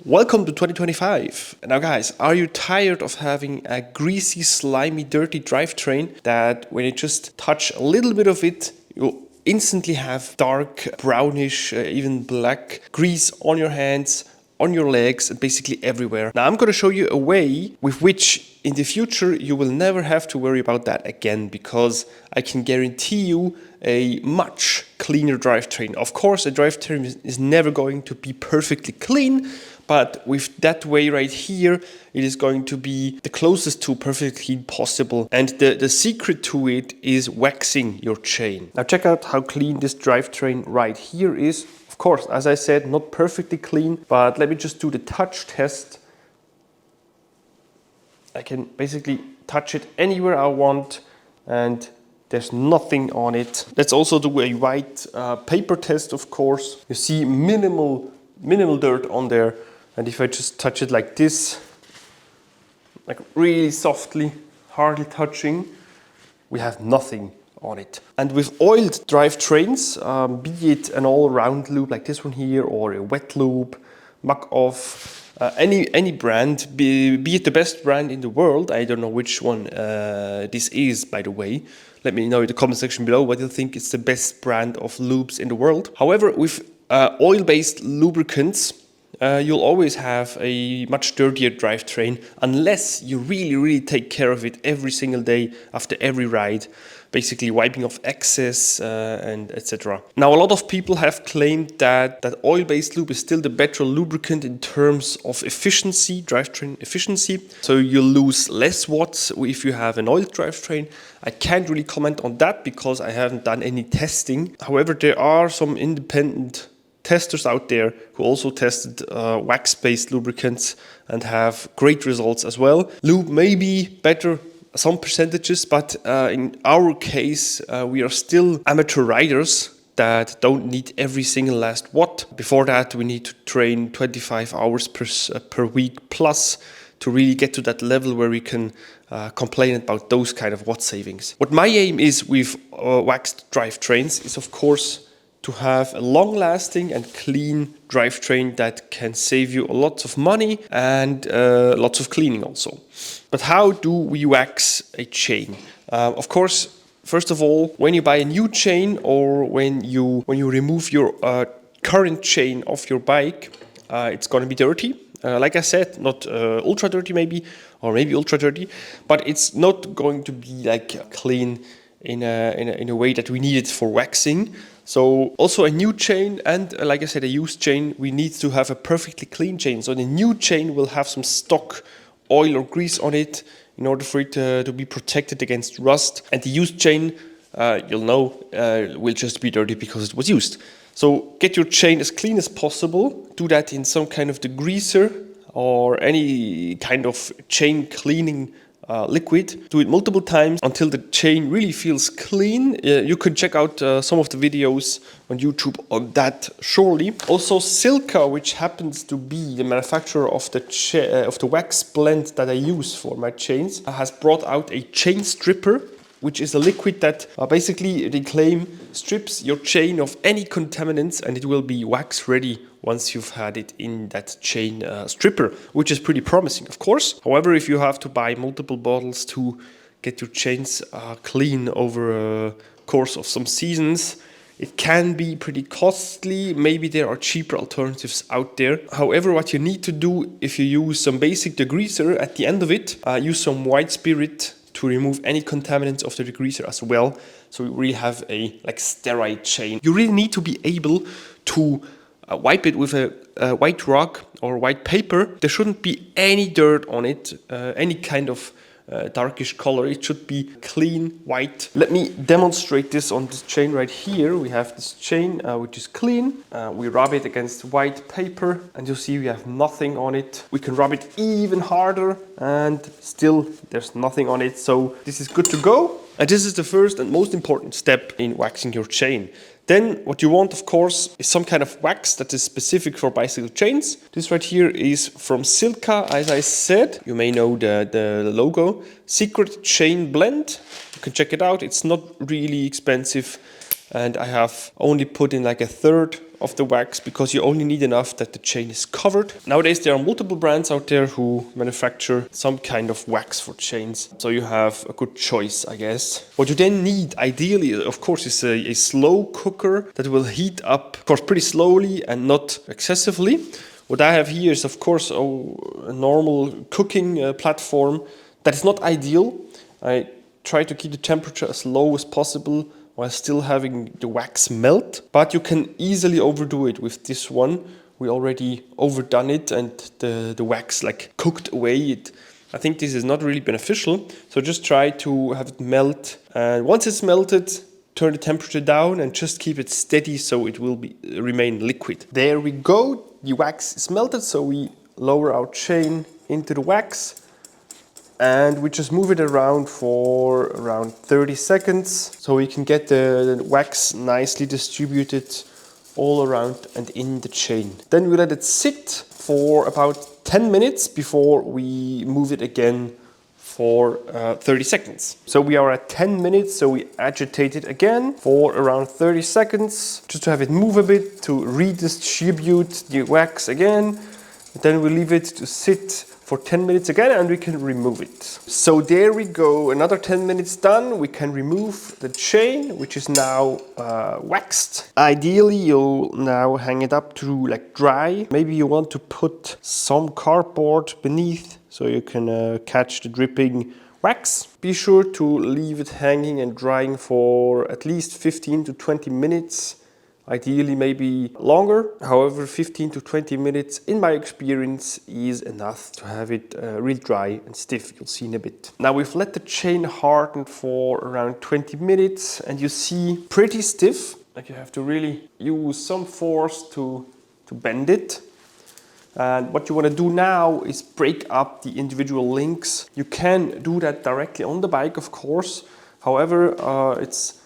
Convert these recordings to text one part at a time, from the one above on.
Welcome to 2025. Now guys, are you tired of having a greasy, slimy, dirty drivetrain that when you just touch a little bit of it, you instantly have dark, brownish, even black grease on your hands, on your legs, and basically everywhere? Now I'm going to show you a way with which in the future you will never have to worry about that again, because I can guarantee you a much cleaner drivetrain. Of course, a drivetrain is never going to be perfectly clean, but with that way right here, it is going to be the closest to perfectly clean possible. And the secret to it is waxing your chain. Now check out how clean this drivetrain right here is. Of course, as I said, not perfectly clean, but let me just do the touch test. I can basically touch it anywhere I want and there's nothing on it. Let's also do a white paper test, of course. You see minimal dirt on there. And if I just touch it like this, like really softly, hardly touching, we have nothing on it. And with oiled drivetrains, be it an all-round lube like this one here, or a wet lube, muck off, any brand, be it the best brand in the world. I don't know which one this is, by the way. Let me know in the comment section below what you think is the best brand of lubes in the world. However, with oil-based lubricants, you'll always have a much dirtier drivetrain unless you really take care of it every single day after every ride, basically wiping off excess and etc. Now, a lot of people have claimed that oil-based lube is still the better lubricant in terms of efficiency, drivetrain efficiency. So you lose less watts if you have an oil drivetrain. I can't really comment on that because I haven't done any testing. However, there are some independent testers out there who also tested wax-based lubricants and have great results as well. Lube may be better some percentages, but in our case, we are still amateur riders that don't need every single last watt. Before that, we need to train 25 hours per week plus to really get to that level where we can complain about those kind of watt savings. What my aim is with waxed drivetrains is, of course, to have a long-lasting and clean drivetrain that can save you lots of money and lots of cleaning also. But how do we wax a chain? Of course, first of all, when you buy a new chain or when you remove your current chain off your bike, it's going to be dirty. Like I said, not ultra dirty maybe, or maybe ultra dirty, but it's not going to be like clean in a way that we need it for waxing. So also a new chain and like I said, a used chain, we need to have a perfectly clean chain. So the new chain will have some stock oil or grease on it in order for it to be protected against rust. And the used chain, you'll know, will just be dirty because it was used. So get your chain as clean as possible. Do that in some kind of degreaser or any kind of chain cleaning liquid. Do it multiple times until the chain really feels clean. You can check out some of the videos on YouTube on that surely. Also, Silca, which happens to be the manufacturer of the wax blend that I use for my chains, has brought out a chain stripper, which is a liquid that basically, they claim, strips your chain of any contaminants and it will be wax ready once you've had it in that chain stripper, which is pretty promising, of course. However, if you have to buy multiple bottles to get your chains clean over a course of some seasons, it can be pretty costly. Maybe there are cheaper alternatives out there. However, what you need to do if you use some basic degreaser at the end of it, use some white spirit to remove any contaminants of the degreaser as well. So we really have a sterile chain. You really need to be able to wipe it with a white rag or white paper. There shouldn't be any dirt on it, any kind of darkish color. It should be clean white. Let me demonstrate this on this chain right here. We have this chain which is clean. We rub it against white paper and you'll see we have nothing on it. We can rub it even harder and still there's nothing on it. So this is good to go. And this is the first and most important step in waxing your chain. Then what you want, of course, is some kind of wax that is specific for bicycle chains. This right here is from Silca, as I said. You may know the logo. Secret Chain Blend. You can check it out. It's not really expensive. And I have only put in like a third of the wax because you only need enough that the chain is covered. Nowadays there are multiple brands out there who manufacture some kind of wax for chains, so you have a good choice, I guess. What you then need ideally, of course, is a slow cooker that will heat up, of course, pretty slowly and not excessively. What I have here is, of course, a normal cooking platform that is not ideal. I try to keep the temperature as low as possible while still having the wax melt, but you can easily overdo it with this one. We already overdone it and the wax like cooked away. I think this is not really beneficial, so just try to have it melt, and once it's melted, turn the temperature down and just keep it steady so it will remain liquid. There we go, the wax is melted, so we lower our chain into the wax and we just move it around for around 30 seconds so we can get the wax nicely distributed all around and in the chain. Then we let it sit for about 10 minutes before we move it again for 30 seconds. So we are at 10 minutes, so we agitate it again for around 30 seconds just to have it move a bit, to redistribute the wax again. Then we leave it to sit for 10 minutes again and we can remove it. So there we go, another 10 minutes done. We can remove the chain, which is now waxed. Ideally, you'll now hang it up to like dry. Maybe you want to put some cardboard beneath so you can catch the dripping wax. Be sure to leave it hanging and drying for at least 15 to 20 minutes. Ideally maybe longer. However, 15 to 20 minutes in my experience is enough to have it real dry and stiff. You'll see in a bit. Now we've let the chain harden for around 20 minutes and you see pretty stiff. Like you have to really use some force to bend it. And what you want to do now is break up the individual links. You can do that directly on the bike, of course. However, it's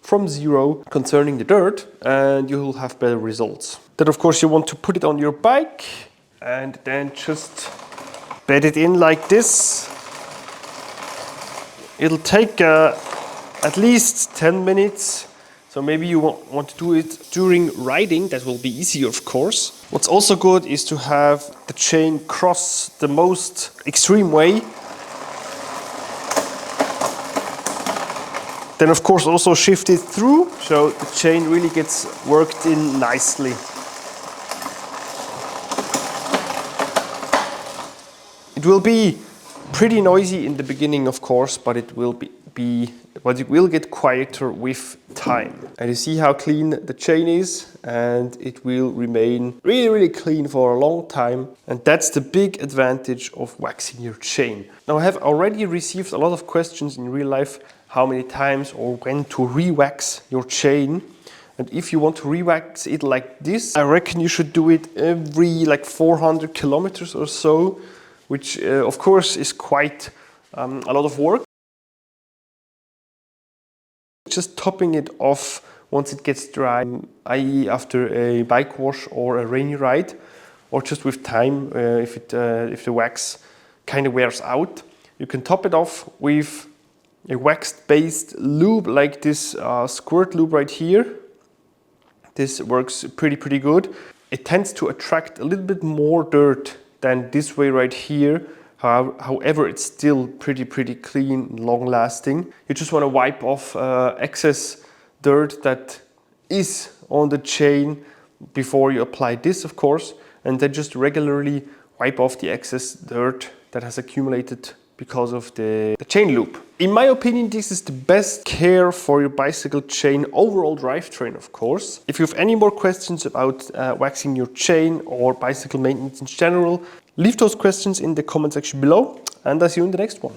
from zero concerning the dirt, and you will have better results. Then of course you want to put it on your bike and then just bed it in like this. It'll take at least 10 minutes, so maybe you want to do it during riding. That will be easier, of course. What's also good is to have the chain cross the most extreme way. Then of course also shift it through, so the chain really gets worked in nicely. It will be pretty noisy in the beginning, of course, but it will get quieter with time. And you see how clean the chain is, and it will remain really, really clean for a long time. And that's the big advantage of waxing your chain. Now I have already received a lot of questions in real life how many times or when to re-wax your chain. And if you want to re-wax it like this, I reckon you should do it every like 400 kilometers or so, which of course is quite a lot of work. Just topping it off once it gets dry, i.e. after a bike wash or a rainy ride, or just with time if the wax kind of wears out. You can top it off with a wax-based lube like this squirt lube right here. This works pretty good. It tends to attract a little bit more dirt than this way right here. However, it's still pretty clean, long-lasting. You just want to wipe off excess dirt that is on the chain before you apply this, of course, and then just regularly wipe off the excess dirt that has accumulated because of the chain loop. In my opinion, this is the best care for your bicycle chain, overall drivetrain of course. If you have any more questions about waxing your chain or bicycle maintenance in general, leave those questions in the comment section below, and I'll see you in the next one.